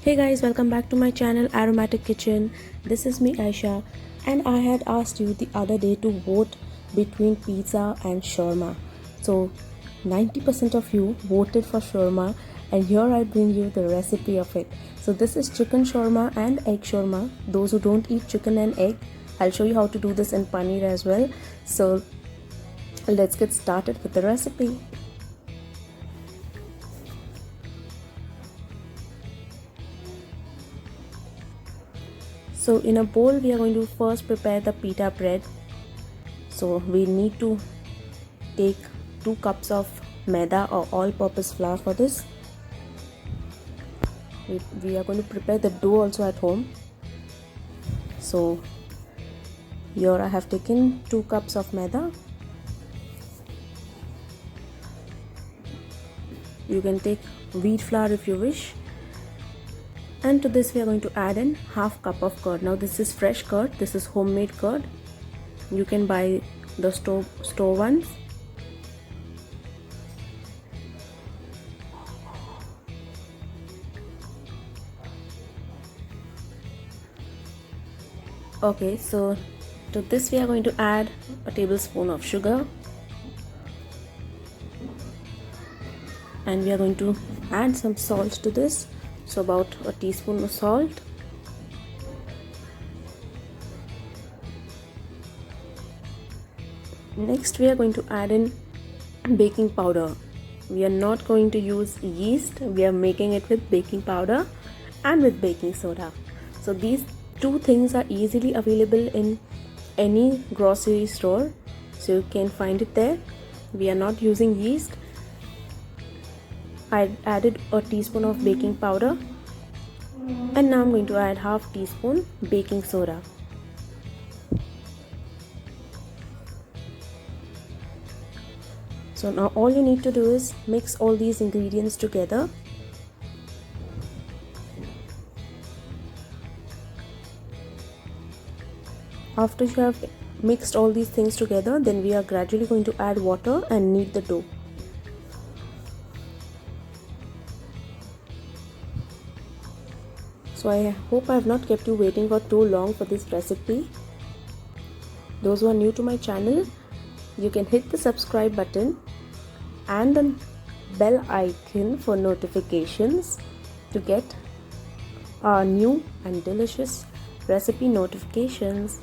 Hey guys, welcome back to my channel Aromatic Kitchen. This is me Aisha, and I had asked you the other day to vote between pizza and shawarma. So 90% of you voted for shawarma, and here I bring you the recipe of it. So this is chicken shawarma and egg shawarma. Those who don't eat chicken and egg, I'll show you how to do this in paneer as well. So let's get started with the recipe. So in a bowl we are going to first prepare the pita bread. So we need to take 2 cups of Maida or all-purpose flour for this. We are going to prepare the dough also at home. So here I have taken 2 cups of Maida. You can take wheat flour if you wish. And to this we are going to add in half cup of curd. Now this is fresh curd, this is homemade curd. You can buy the store ones. Okay, so to this we are going to add a tablespoon of sugar. And we are going to add some salt to this. So about a teaspoon of salt. Next we are going to add in baking powder. We are not going to use yeast, we are making it with baking powder and with baking soda. So these two things are easily available in any grocery store, so you can find it there. We are not using yeast. I added a teaspoon of baking powder, and now I'm going to add half teaspoon baking soda. So now all you need to do is mix all these ingredients together. After you have mixed all these things together, then we are gradually going to add water and knead the dough. So I hope I have not kept you waiting for too long for this recipe. Those who are new to my channel, you can hit the subscribe button and the bell icon for notifications to get our new and delicious recipe notifications.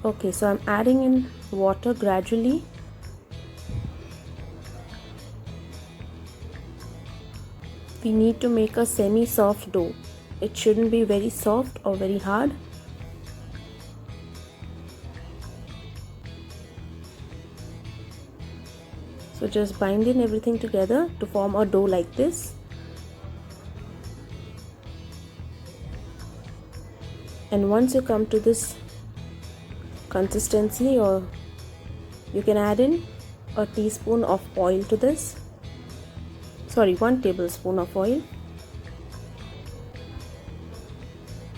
Okay, so I'm adding in water gradually. We need to make a semi-soft dough. It shouldn't be very soft or very hard. So just bind in everything together to form a dough like this. And once you come to this consistency, or you can add in a teaspoon of oil to this. 1 tablespoon of oil.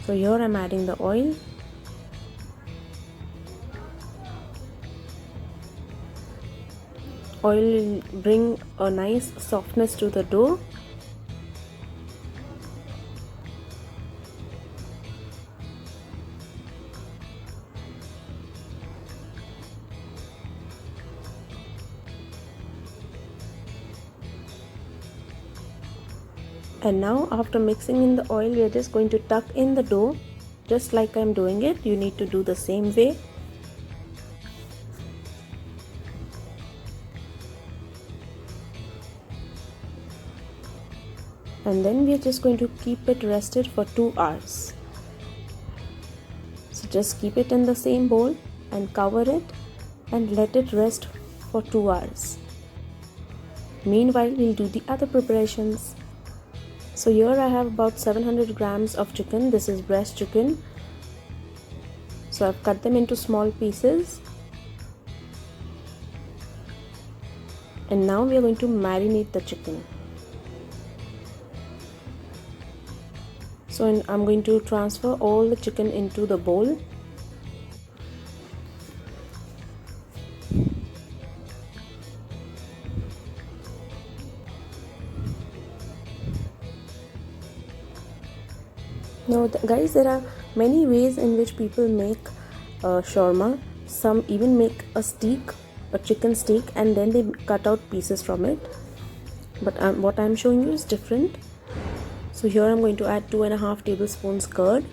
So here I'm adding the oil. Oil will bring a nice softness to the dough. And now after mixing in the oil, we are just going to tuck in the dough just like I'm doing it. You need to do the same way. And then we are just going to keep it rested for 2 hours. So just keep it in the same bowl and cover it and let it rest for 2 hours. Meanwhile, we'll do the other preparations. So here I have about 700 grams of chicken. This is breast chicken. So I've cut them into small pieces. And now we are going to marinate the chicken. So I'm going to transfer all the chicken into the bowl. Now, guys, there are many ways in which people make shawarma. Some even make a steak, a chicken steak, and then they cut out pieces from it. But what I'm showing you is different. So here I'm going to add 2.5 tablespoons curd.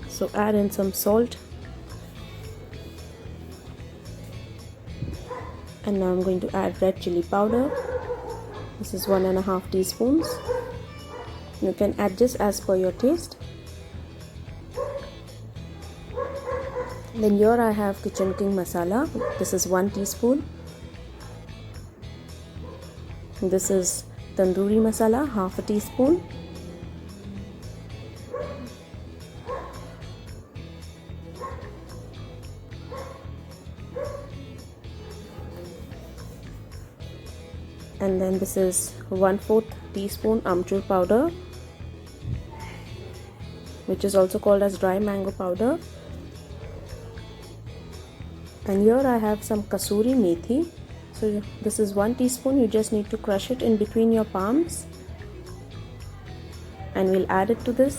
So add in some salt. And now I'm going to add red chilli powder. This is 1.5 teaspoons. You can adjust as per your taste. Then here I have Kitchen King masala. This is 1 teaspoon. This is Tandoori Masala, half a teaspoon. And then this is 1/4 teaspoon Amchur powder, which is also called as dry mango powder. And here I have some kasuri methi. So this is 1 teaspoon. You just need to crush it in between your palms, and we'll add it to this.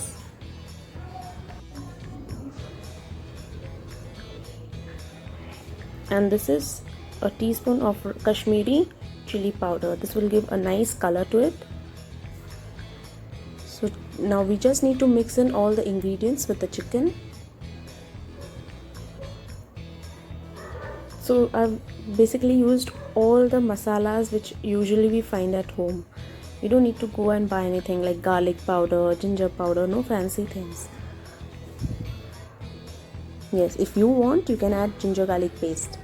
And this is a teaspoon of Kashmiri chilli powder. This will give a nice color to it. So now we just need to mix in all the ingredients with the chicken. So I've basically used all the masalas which usually we find at home. You don't need to go and buy anything like garlic powder, ginger powder, no fancy things. Yes, if you want, you can add ginger garlic paste.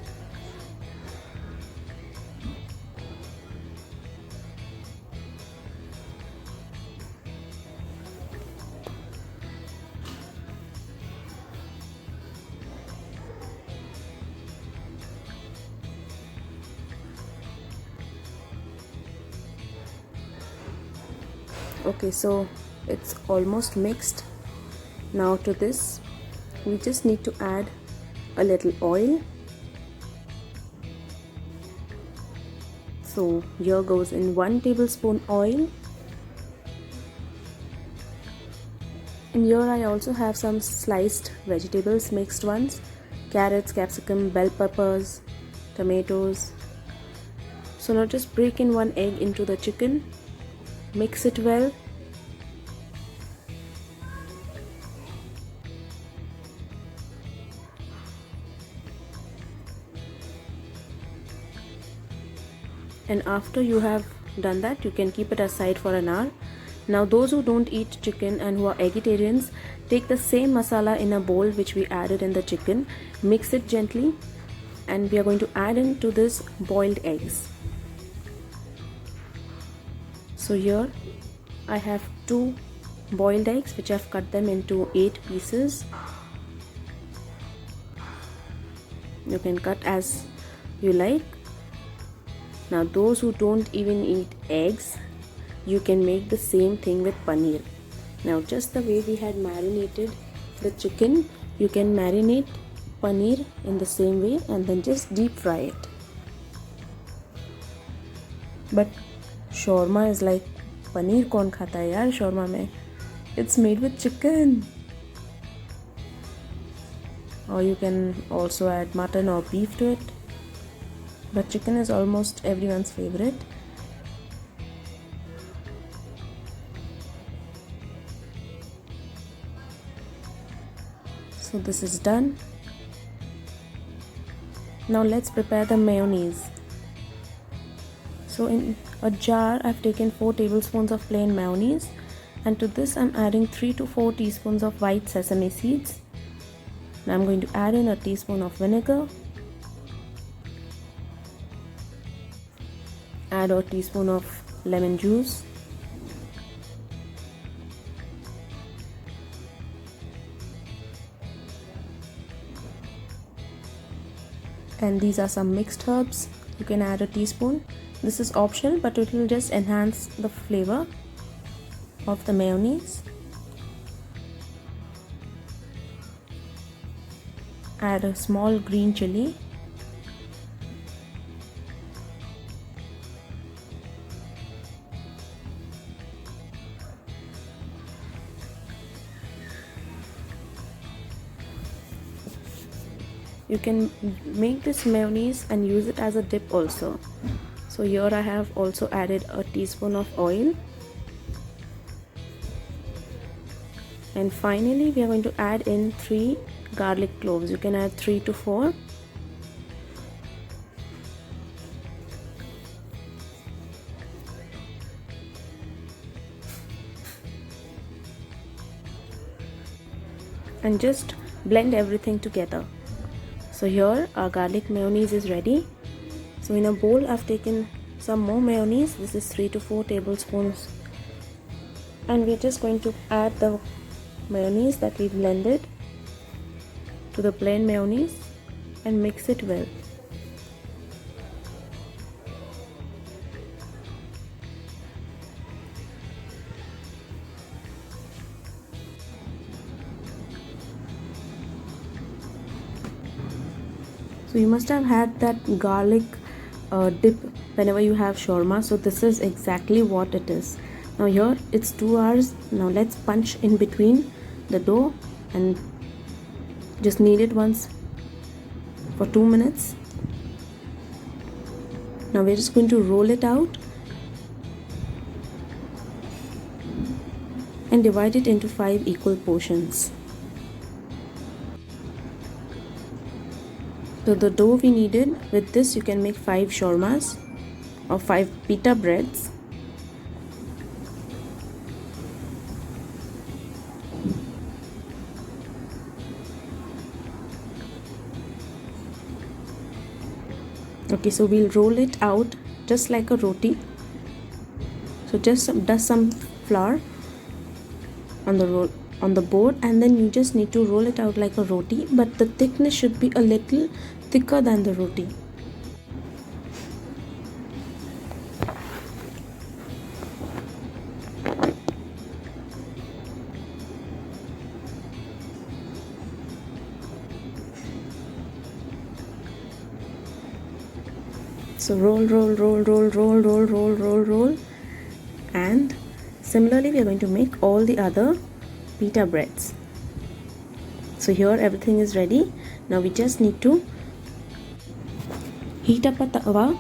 Okay, so it's almost mixed. Now to this we just need to add a little oil. So here goes in 1 tablespoon oil. And here I also have some sliced vegetables, mixed ones, carrots, capsicum, bell peppers, tomatoes. So now just break in 1 egg into the chicken. Mix it well. And after you have done that, you can keep it aside for an hour. Now those who don't eat chicken and who are vegetarians, take the same masala in a bowl which we added in the chicken, mix it gently, and we are going to add into this boiled eggs. So here I have 2 boiled eggs which I've cut them into 8 pieces. You can cut as you like. Now those who don't even eat eggs, you can make the same thing with paneer. Now just the way we had marinated the chicken, you can marinate paneer in the same way and then just deep fry it. But shawarma is like, paneer kaun khata hai yaar shawarma mein? It's made with chicken. Or you can also add mutton or beef to it. But chicken is almost everyone's favorite. So this is done. Now let's prepare the mayonnaise. So in a jar I've taken 4 tablespoons of plain mayonnaise, and to this I'm adding 3 to 4 teaspoons of white sesame seeds. Now I'm going to add in a teaspoon of vinegar, add a teaspoon of lemon juice, and these are some mixed herbs. You can add a teaspoon. This is optional, but it will just enhance the flavor of the mayonnaise. Add a small green chilli, You can make this mayonnaise and use it as a dip also. So here I have also added a teaspoon of oil. And finally we are going to add in 3 garlic cloves. You can add 3 to 4. And just blend everything together. So here our garlic mayonnaise is ready. So in a bowl I've taken some more mayonnaise. This is 3 to 4 tablespoons. And we're just going to add the mayonnaise that we blended to the plain mayonnaise and mix it well. So you must have had that garlic dip whenever you have shawarma. So this is exactly what it is. Now here it's 2 hours. Now let's punch in between the dough and just knead it once for 2 minutes. Now we're just going to roll it out and divide it into 5 equal portions. So the dough we needed, with this you can make 5 shawarmas or 5 pita breads. Okay, so we'll roll it out just like a roti. So just dust some flour on the board, and then you just need to roll it out like a roti, but the thickness should be a little thicker than the roti. So roll, and similarly we are going to make all the other pita breads. So here everything is ready. Now we just need to heat up a tawa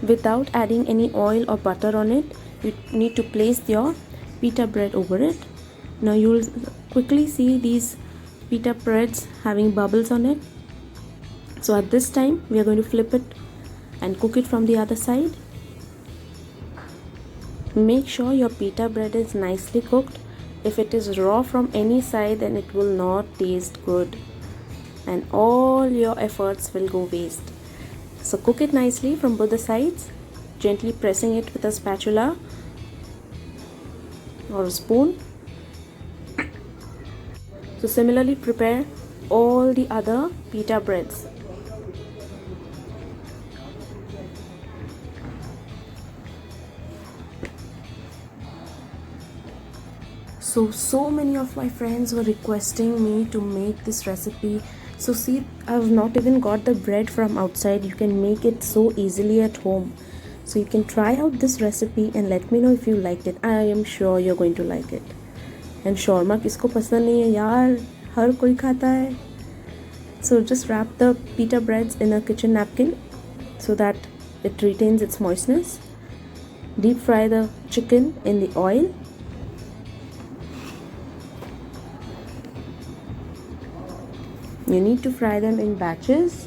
without adding any oil or butter on it. You need to place your pita bread over it. Now you will quickly see these pita breads having bubbles on it. So at this time we are going to flip it and cook it from the other side. Make sure your pita bread is nicely cooked. If it is raw from any side, then it will not taste good and all your efforts will go waste. So cook it nicely from both the sides, gently pressing it with a spatula or a spoon. So similarly prepare all the other pita breads. So many of my friends were requesting me to make this recipe. So see, I've not even got the bread from outside. You can make it so easily at home. So you can try out this recipe and let me know if you liked it. I am sure you're going to like it. And shawarma kisko pasand nahi hai yaar, har koi khata hai. So just wrap the pita breads in a kitchen napkin so that it retains its moistness. Deep fry the chicken in the oil. You need to fry them in batches.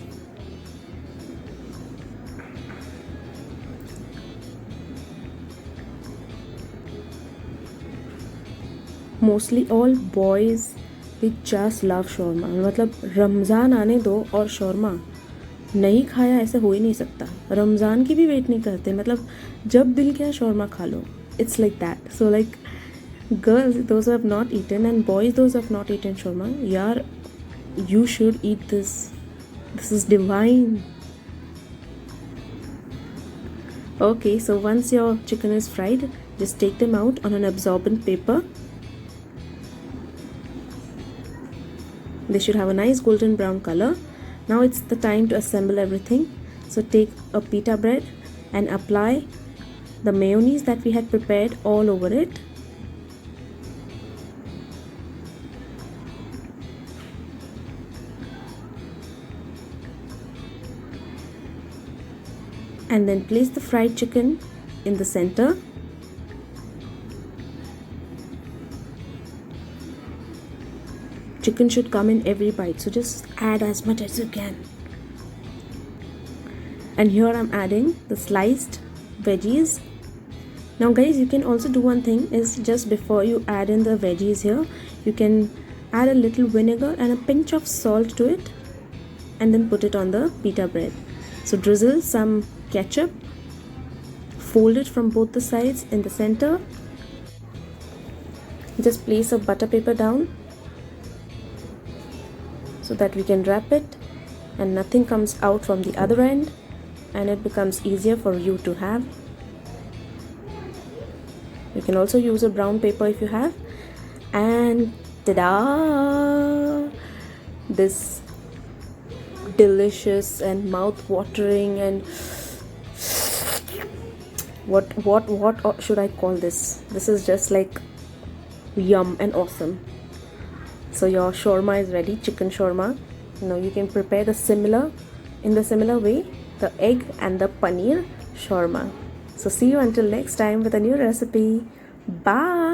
Mostly all boys, they just love shawarma. मतलब रमज़ान आने दो और shawarma नहीं खाया ऐसे हो ही नहीं सकता. रमज़ान की भी वेट नहीं करते. मतलब जब दिल किया shawarma खा लो. It's like that. So like girls, those who have not eaten, and boys, those who have not eaten shawarma, yaar, you should eat this. This is divine. Okay, so once your chicken is fried, just take them out on an absorbent paper. They should have a nice golden brown color. Now it's the time to assemble everything. So take a pita bread and apply the mayonnaise that we had prepared all over it. and then place the fried chicken in the center. Chicken should come in every bite, so just add as much as you can. And here I'm adding the sliced veggies. Now guys, you can also do one thing, is just before you add in the veggies here, you can add a little vinegar and a pinch of salt to it, and then put it on the pita bread. So drizzle some ketchup, fold it from both the sides in the center. Just place a butter paper down so that we can wrap it and nothing comes out from the other end, and it becomes easier for you to have. You can also use a brown paper if you have. And ta-da! This delicious and mouth-watering and what should I call this? This is just like yum and awesome. So your shawarma is ready, chicken shawarma. Now you can prepare in the similar way, the egg and the paneer shawarma. So see you until next time with a new recipe. Bye.